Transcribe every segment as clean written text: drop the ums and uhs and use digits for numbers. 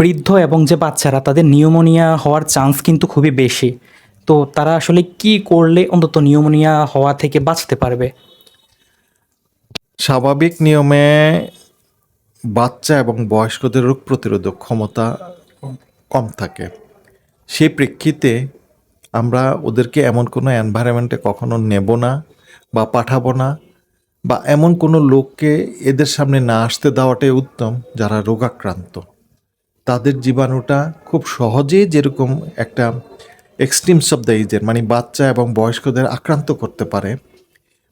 বৃদ্ধ এবং যে বাচ্চারা তাদের নিউমোনিয়া হওয়ার চান্স কিন্তু খুবই বেশি। তো তারা আসলে কি করলে অন্তত নিউমোনিয়া হওয়া থেকে বাঁচতে পারবে? স্বাভাবিক নিয়মে বাচ্চা এবং বয়স্কদের রোগ প্রতিরোধক ক্ষমতা কম থাকে। সেই প্রেক্ষিতে আমরা ওদেরকে এমন কোনো এনভায়রনমেন্টে কখনো নেব না বা পাঠাবো না, বা এমন কোনো লোককে এদের সামনে না আসতে দেওয়াটাই উত্তম যারা রোগাক্রান্ত। তাদের জীবাণুটা খুব সহজেই যেরকম একটা এক্সট্রিমস অফ দ্য এজের মানে বাচ্চা এবং বয়স্কদের আক্রান্ত করতে পারে,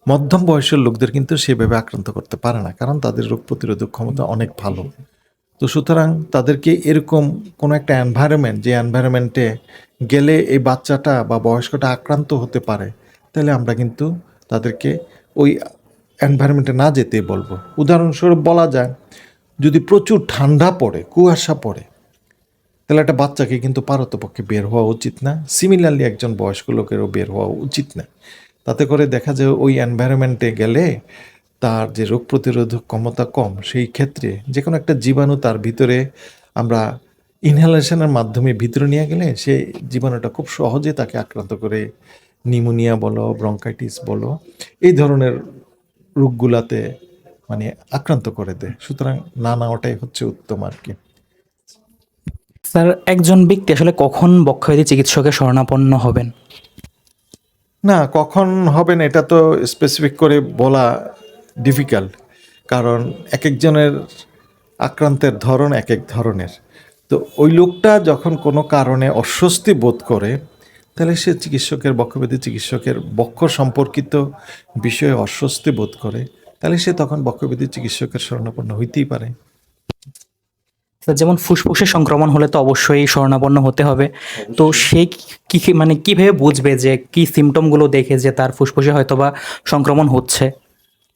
মধ্যম বয়সের লোকদের কিন্তু সেভাবে আক্রান্ত করতে পারে না, কারণ তাদের রোগ প্রতিরোধক ক্ষমতা অনেক ভালো। তো সুতরাং তাদেরকে এরকম কোনো একটা এনভায়রনমেন্ট, যে এনভায়রনমেন্টে গেলে এই বাচ্চাটা বা বয়স্কটা আক্রান্ত হতে পারে, তাহলে আমরা কিন্তু তাদেরকে ওই এনভায়রনমেন্টে না যেতে বলবো। উদাহরণস্বরূপ বলা যায়, যদি প্রচুর ঠান্ডা পড়ে, কুয়াশা পড়ে, তাহলে একটা বাচ্চাকে কিন্তু পারতপক্ষে বের হওয়া উচিত না। সিমিলারলি একজন বয়স্ক লোকেরও বের হওয়া উচিত না। তাতে করে দেখা যায় ওই এনভায়রনমেন্টে গেলে তার যে রোগ প্রতিরোধক ক্ষমতা কম, সেই ক্ষেত্রে যে কোনো একটা জীবাণু তার ভিতরে আমরা ইনহেলেশনের মাধ্যমে ভিতরে নিয়ে গেলে সেই জীবাণুটা খুব সহজে তাকে আক্রান্ত করে নিউমোনিয়া বলো, ব্রঙ্কাইটিস বলো, এই ধরনের রোগগুলাতে মানে আক্রান্ত করে দেয়। সুতরাং না নেওয়াটাই হচ্ছে উত্তম আর কি। স্যার, একজন ব্যক্তি আসলে কখন বক্ষব্যাধি চিকিৎসকের শরণাপন্ন হবেন? না, কখন হবেন এটা তো স্পেসিফিক করে বলা ডিফিকাল্ট, কারণ এক একজনের আক্রান্তের ধরন এক এক ধরনের। তো ওই লোকটা যখন কোনো কারণে অস্বস্তি বোধ করে, তাহলে সে বক্ষব্যাধি চিকিৎসকের বক্ষ সম্পর্কিত বিষয়ে অস্বস্তি বোধ করে, তাহলে সে তখন বক্ষব্যাধি চিকিৎসকের শরণাপন্ন হইতেই পারে। স্যার, যেমন ফুসফুসে সংক্রমণ হলে তো অবশ্যই শরণাপন্ন হতে হবে। তো সে মানে কিভাবে বুঝবে যে কি সিমটমগুলো দেখে যে তার ফুসফুসে হয়তোবা সংক্রমণ হচ্ছে?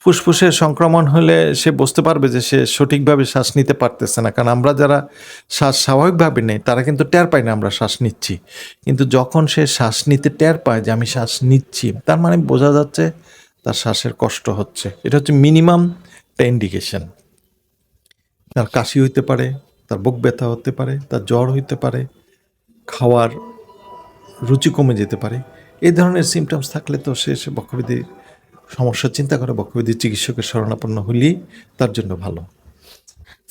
ফুসফুসের সংক্রমণ হলে সে বুঝতে পারবে যে সে সঠিকভাবে শ্বাস নিতে পারতেছে না, কারণ আমরা যারা শ্বাস স্বাভাবিকভাবে নেই তারা কিন্তু টের পায় না আমরা শ্বাস নিচ্ছি। কিন্তু যখন সে শ্বাস নিতে টের পায় যে আমি শ্বাস নিচ্ছি, তার মানে বোঝা যাচ্ছে তার শ্বাসের কষ্ট হচ্ছে। এটা হচ্ছে মিনিমাম একটা ইন্ডিকেশন। তার কাশি হইতে পারে, তার বুক ব্যথা হতে পারে, তার জ্বর হইতে পারে, খাওয়ার রুচি কমে যেতে পারে। এই ধরনের সিমটমস থাকলে তো সে বক্ষব্যাধির সমস্যা চিন্তা করে বক্ষব্যাধির চিকিৎসকের শরণাপন্ন হলেই তার জন্য ভালো।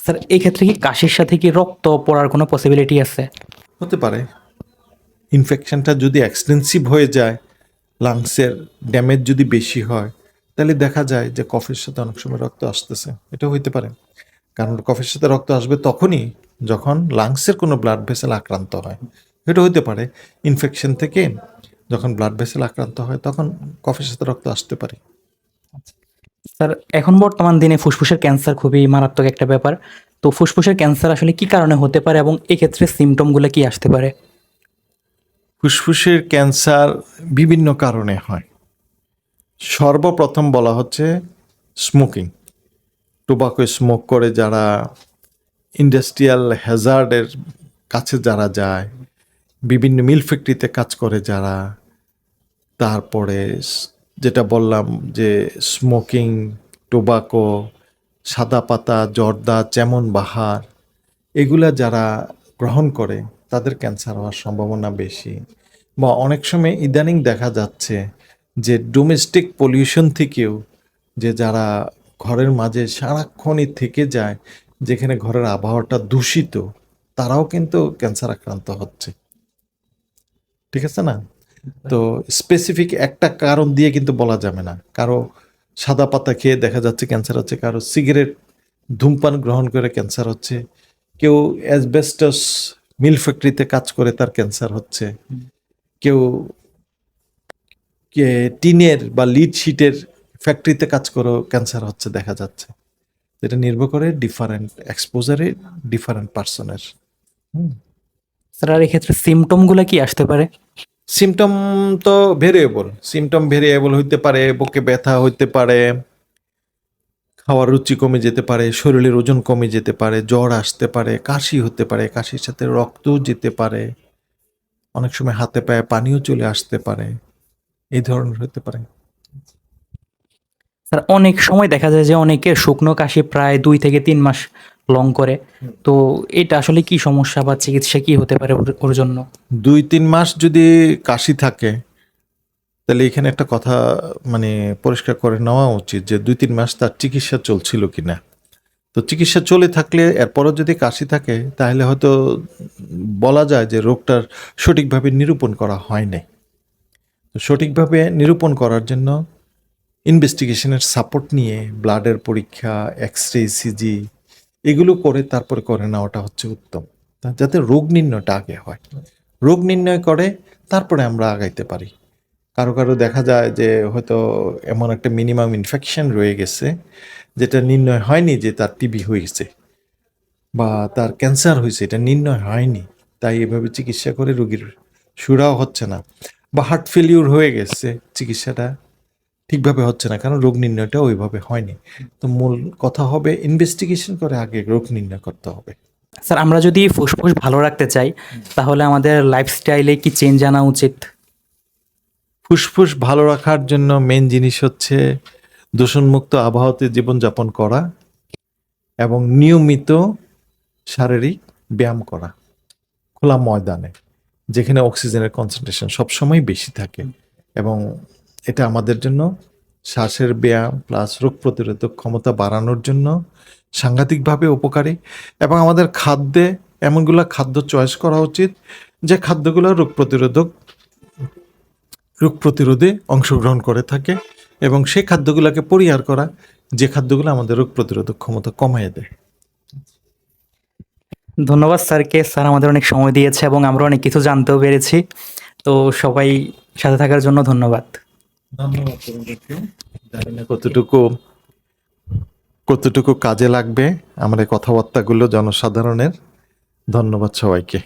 স্যার, এই ক্ষেত্রে কি কাশির সাথে কি রক্ত পড়ার কোনো পসিবিলিটি আছে? হতে পারে। ইনফেকশনটা যদি এক্সটেন্সিভ হয়ে যায়, লাংসের ড্যামেজ যদি বেশি হয়, তাহলে দেখা যায় যে কফের সাথে অনেক সময় রক্ত আসতেছে। এটা হইতে পারে, কারণ কফের সাথে রক্ত আসবে তখনই যখন লাংসের কোনো ব্লাড ভেসেল আক্রান্ত হয়। এটা হইতে পারে ইনফেকশন থেকে যখন ব্লাড ভেসেল আক্রান্ত হয় তখন কফের সাথে রক্ত আসতে পারে। স্যার, এখন বর্তমান দিনে ফুসফুসের ক্যান্সার খুবই মারাত্মক একটা ব্যাপার। তো ফুসফুসের ক্যান্সার আসলে কি কারণে হতে পারে এবং এক্ষেত্রে সিমটমগুলো কি আসতে পারে? ফুসফুসের ক্যান্সার বিভিন্ন কারণে হয়। সর্বপ্রথম বলা হচ্ছে স্মোকিং। টোবাকো স্মোক করে যারা, ইন্ডাস্ট্রিয়াল হ্যাজার্ডের কাছে যারা যায়, বিভিন্ন মিল ফ্যাক্টরিতে কাজ করে যারা, তারপরে যেটা বললাম যে স্মোকিং, টোবাকো, সাদা পাতা, জর্দা, চেমন বাহার, এগুলা যারা গ্রহণ করে তাদের ক্যান্সার হওয়ার সম্ভাবনা বেশি। বা অনেক সময় ইদানিং দেখা যাচ্ছে যে ডোমেস্টিক পলিউশন থেকেও, যে যারা ঘরের মাঝে সারাক্ষণই থেকে যায়, যেখানে ঘরের আবহাওয়াটা দূষিত, তারাও কিন্তু ক্যান্সার আক্রান্ত হচ্ছে। ঠিক আছে না? তো স্পেসিফিক একটা কারণ দিয়ে কিন্তু বলা যাবে না। কারো সাদা পাতা খেয়ে দেখা যাচ্ছে ক্যান্সার হচ্ছে, কারো সিগারেট ধূমপান গ্রহণ করে ক্যান্সার হচ্ছে, কেউ অ্যাসবেস্টস মিল ফ্যাক্টরিতে কাজ করে তার ক্যান্সার হচ্ছে, কেউ টিনের বা লিড শিটের ফ্যাক্টরিতে কাজ করেও ক্যান্সার হচ্ছে দেখা যাচ্ছে। এটা নির্ভর করে ডিফারেন্ট এক্সপোজারে ডিফারেন্ট পার্সনের। স্যার, আর এক্ষেত্রে সিমটমগুলো কি আসতে পারে? সিমটম তো ভেরিয়েবল হইতে পারে, বুকে ব্যথা হইতে পারে, খাওয়ার রুচি কমে যেতে পারে, শরীরের ওজন কমে যেতে পারে, জ্বর আসতে পারে, কাশি হতে পারে, কাশির সাথে রক্তও যেতে পারে, অনেক সময় হাতে পায়ে পানিও চলে আসতে পারে, এই ধরনের হতে পারে। স্যার, অনেক সময় দেখা যায় যে অনেকের শুকনো কাশি প্রায় 2 থেকে 3 মাস লং করে। তো এটা আসলে কি সমস্যা বা চিকিৎসা কি হতে পারে ওর জন্য? 2-3 মাস যদি কাশি থাকে, তাহলে এখানে একটা কথা মানে পরিষ্কার করে নেওয়া উচিত যে 2-3 মাস তার চিকিৎসা চলছিল কিনা। তো চিকিৎসা চলে থাকলে এরপরও যদি কাশি থাকে, তাহলে হয়তো বলা যায় যে রোগটার সঠিকভাবে নিরূপণ করা হয় নাই। তো সঠিকভাবে নিরূপণ করার জন্য ইনভেস্টিগেশনের সাপোর্ট নিয়ে ব্লাডের পরীক্ষা, এক্স-রে, ইসিজি এগুলো করে তারপরে করে নেওয়াটা হচ্ছে উত্তম, যাতে রোগ নির্ণয়টা আগে হয়। রোগ নির্ণয় করে তারপরে আমরা আগাইতে পারি। কারো কারো দেখা যায় যে হয়তো এমন একটা মিনিমাম ইনফেকশন রয়ে গেছে যেটা নির্ণয় হয়নি যে তার টিবি হয়েছে বা তার ক্যান্সার হয়েছে, এটা নির্ণয় হয়নি, তাই এভাবে চিকিৎসা করে রোগীর সুরাও হচ্ছে না। বা হার্ট ফেলিউর হয়ে গেছে, চিকিৎসাটা ঠিকভাবে হচ্ছে না, কারণ রোগ নির্ণয়টা ওইভাবে হয়নি। তো মূল কথা হবে ইনভেস্টিগেশন করে আগে রোগ নির্ণয় করতে হবে। স্যার, আমরা যদি ফুসফুস ভালো রাখতে চাই তাহলে আমাদের লাইফস্টাইলে কি চেঞ্জ আনা উচিত? ফুসফুস ভালো রাখার জন্য মেন জিনিস হচ্ছে দূষণমুক্ত আবহাওয়াতে জীবনযাপন করা এবং নিয়মিত শারীরিক ব্যায়াম করা খোলা ময়দানে, যেখানে অক্সিজেনের কনসেন্ট্রেশন সবসময় বেশি থাকে। এবং এটা আমাদের জন্য শ্বাসের ব্যায়াম প্লাস রোগ প্রতিরোধক ক্ষমতা বাড়ানোর জন্য সাংঘাতিকভাবে উপকারী। এবং আমাদের খাদ্যে এমনগুলো খাদ্য চয়েস করা উচিত যে খাদ্যগুলো রোগ প্রতিরোধে অংশগ্রহণ করে থাকে, এবং সেই খাদ্যগুলোকে পরিহার করা যে খাদ্যগুলো আমাদের রোগ প্রতিরোধক ক্ষমতা কমিয়ে দেয়। ধন্যবাদ স্যারকে। স্যার আমাদের অনেক সময় দিয়েছে এবং আমরা অনেক কিছু জানতেও পেরেছি। তো সবাই সাথে থাকার জন্য ধন্যবাদ। ধন্যবাদ তোমাদেরকে। জানি না কতটুকু কাজে লাগবে আমার এই কথাবার্তাগুলো জনসাধারণের। ধন্যবাদ সবাইকে।